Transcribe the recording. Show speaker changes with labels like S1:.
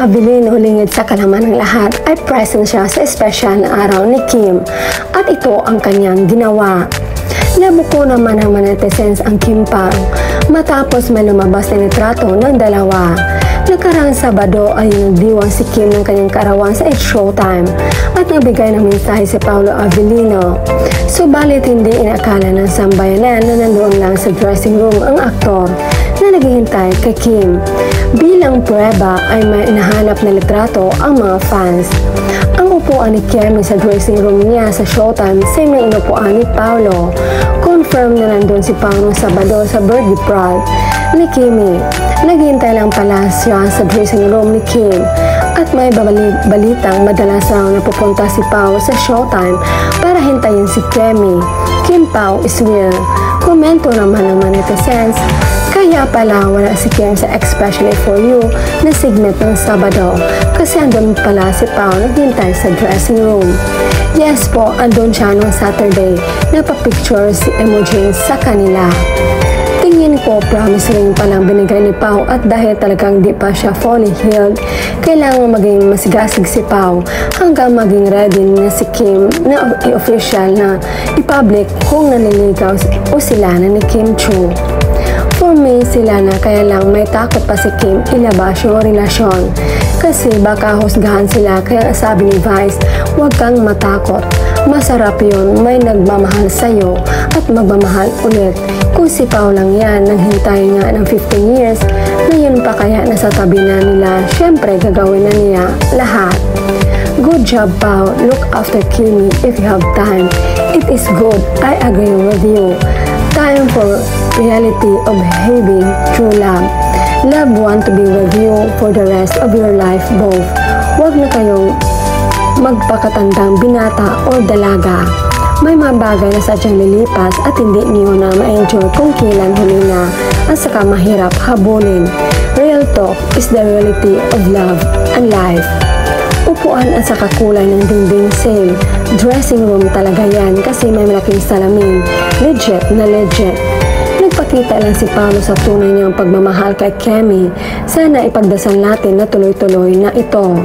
S1: Abilino lingid sa kalaman ng lahat ay present siya sa espesyal na araw ni Kim at ito ang kanyang ginawa. Nabuko naman ng mga netizens ang Kim Pao matapos may lumabas na litrato ng dalawa. Nakaraang Sabado ay nagdiwang si Kim ng kanyang karawan sa It's Showtime at nagbigay ng mensahe si Paolo Avellino. Subalit hindi inakala ng sambayanan na nandoon lang sa dressing room ang aktor na naghihintay kay Kim. Bilang pruweba ay may inahanap na litrato ang mga fans. Ang upuan ni Kim sa dressing room niya sa Showtime same ng inupuan ni Paolo. Confirm na nandun si Paolo Sabado sa birthday party ni Kimi. Naghihintay lang pala siya sa dressing room ni Kim at may balitang madalas raw na pupunta si Pao sa Showtime para hintayin si Kemi. Kim Pao is real. Komento naman ng mga netizens, kaya pala wala si Kim sa Especially For You na segment ng Sabado kasi andun pala si Pao naghintay sa dressing room. Yes po, andun siya noong Saturday na pa-picture si Emojin sa kanila. Tingin ko promise ring palang binigay ni Pao at dahil talagang di pa siya fully healed, kailangan maging masigasig si Pao hanggang maging ready na si Kim na i-official na i-public kung naniligaw o sila na ni Kim Chiu. For me, sila na kaya lang may takot pa si Kim ilabas yung relasyon kasi baka husgahan sila kaya sabi ni Vice, huwag kang matakot. Masarap yun, may nagmamahal sa'yo at magmamahal ulit. Kung si Pao lang yan, naghintay nga ng 15 years, ngayon pa kaya nasa tabi na nila, syempre gagawin na niya lahat. Good job, Pao. Look after Kimi if you have time. It is good. I agree with you. Time for reality of having true love. Love want to be with you for the rest of your life both. Huwag na kayong magpakatandang binata o dalaga. May mga bagay na sadyang lilipas at hindi niyo na ma-enjoy kung kailan huli na at saka mahirap habulin. Real talk is the reality of love and life. Upuan at saka kulay ng dingding same. Dressing room talaga yan kasi may malaking salamin. Legit na legit. Nagpakita lang si Paolo sa tunay niyang pagmamahal kay Kemi. Sana ipagdasal natin na tuloy-tuloy na ito.